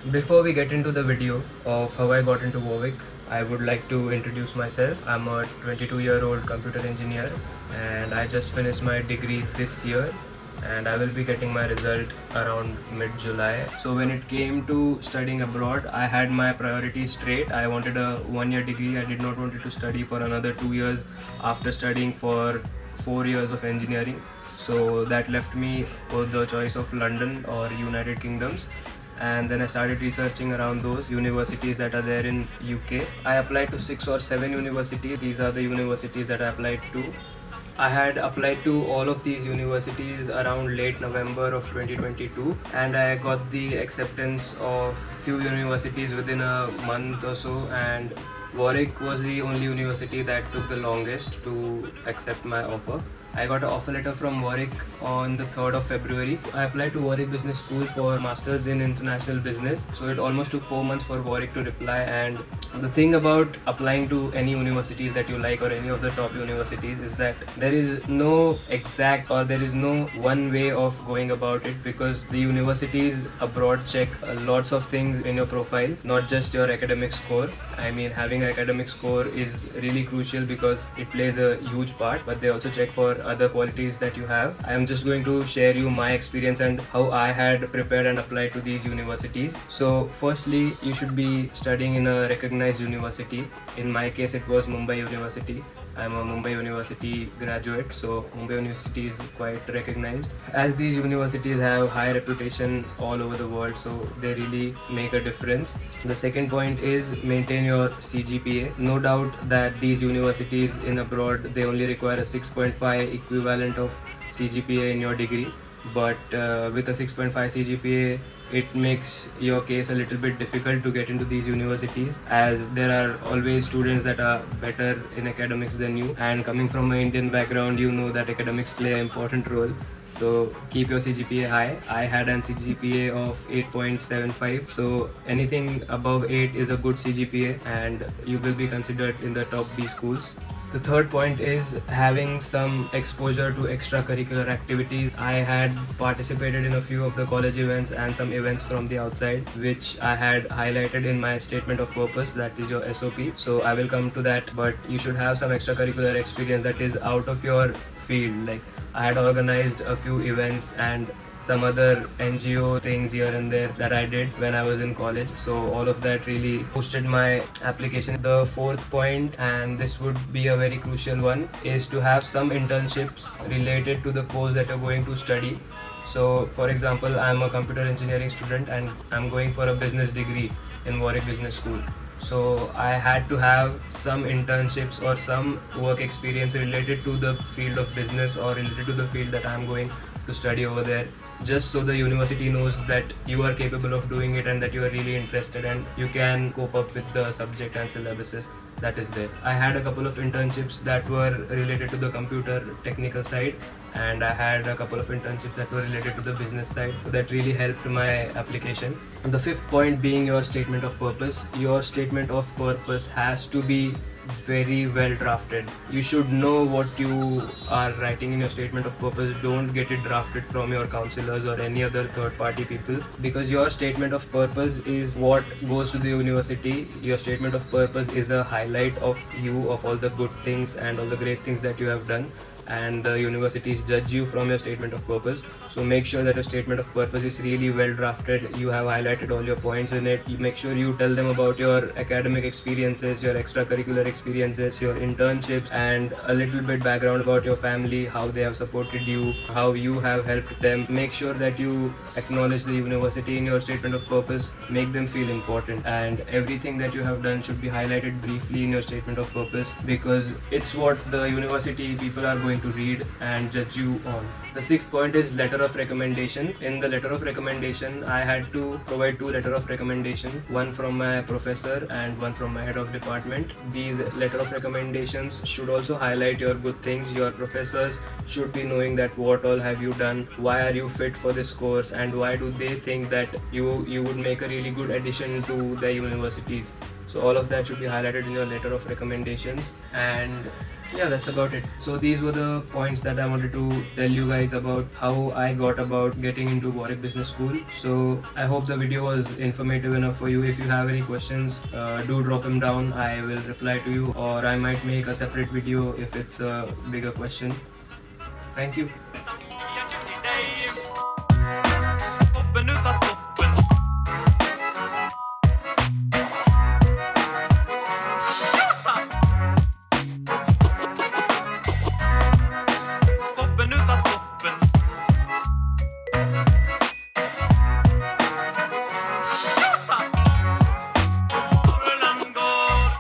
Before we get into the video of how I got into Warwick, I would like to introduce myself. I'm a 22-year-old computer engineer and I just finished my degree this year and I will be getting my result around mid-July. So when it came to studying abroad, I had my priorities straight. I wanted a 1-year degree. I did not want to study for another 2 years after studying for 4 years of engineering. So that left me with the choice of London or United Kingdoms, and then I started researching around those universities that are there in UK. I applied to 6 or 7 universities. These are the universities that I applied to. I had applied to all of these universities around late November of 2022 and I got the acceptance of few universities within a month or so, and Warwick was the only university that took the longest to accept my offer. I got an offer letter from Warwick on the 3rd of February. I applied to Warwick Business School for Masters in International Business. So it almost took 4 months for Warwick to reply. And the thing about applying to any universities that you like or any of the top universities is that there is no exact or there is no one way of going about it, because the universities abroad check lots of things in your profile, not just your academic score. I mean, having an academic score is really crucial because it plays a huge part, but they also check for other qualities that you have. I am just going to share you my experience and how I had prepared and applied to these universities. So firstly, you should be studying in a recognized university. In my case, it was Mumbai University. I'm a Mumbai University graduate, so Mumbai University is quite recognized. As these universities have high reputation all over the world, so they really make a difference. The second point is maintain your CGPA. No doubt that these universities in abroad, they only require a 6.5 equivalent of CGPA in your degree, but with a 6.5 CGPA, it makes your case a little bit difficult to get into these universities, as there are always students that are better in academics than you, and coming from an Indian background, you know that academics play an important role. So keep your CGPA high. I had an CGPA of 8.75, so anything above 8 is a good CGPA and you will be considered in the top B schools. The third point is having some exposure to extracurricular activities. I had participated in a few of the college events and some events from the outside, which I had highlighted in my statement of purpose, that is your SOP. So I will come to that, but you should have some extracurricular experience that is out of your field. Like, I had organized a few events and some other NGO things here and there that I did when I was in college. So all of that really boosted my application. The fourth point, and this would be a very crucial one, is to have some internships related to the course that you're going to study. So for example, I'm a computer engineering student and I'm going for a business degree in Warwick Business School. So I had to have some internships or some work experience related to the field of business or related to the field that I'm going to study over there, just so the university knows that you are capable of doing it and that you are really interested and you can cope up with the subject and syllabuses that is there. I had a couple of internships that were related to the computer technical side, and I had a couple of internships that were related to the business side, so that really helped my application. And the fifth point being your statement of purpose. Your statement of purpose has to be very well drafted. You should know what you are writing in your statement of purpose. Don't get it drafted from your counselors or any other third party people, because your statement of purpose is what goes to the university. Your statement of purpose is a highlight of you, of all the good things and all the great things that you have done, and the universities judge you from your statement of purpose. So make sure that your statement of purpose is really well drafted. You have highlighted all your points in it. You make sure you tell them about your academic experiences, your extracurricular experiences, your internships, and a little bit background about your family, how they have supported you, how you have helped them. Make sure that you acknowledge the university in your statement of purpose. Make them feel important, and everything that you have done should be highlighted briefly in your statement of purpose, because it's what the university people are going to read and judge you on. The sixth point is letter of recommendation. In the letter of recommendation, I had to provide two letter of recommendation, one from my professor and one from my head of department. These letter of recommendations should also highlight your good things. Your professors should be knowing that what all have you done, why are you fit for this course, and why do they think that you would make a really good addition to the universities. So all of that should be highlighted in your letter of recommendations. And yeah, that's about it. So these were the points that I wanted to tell you guys about how I got about getting into Warwick Business School. So I hope the video was informative enough for you. If you have any questions, do drop them down. I will reply to you, or I might make a separate video if it's a bigger question. Thank you.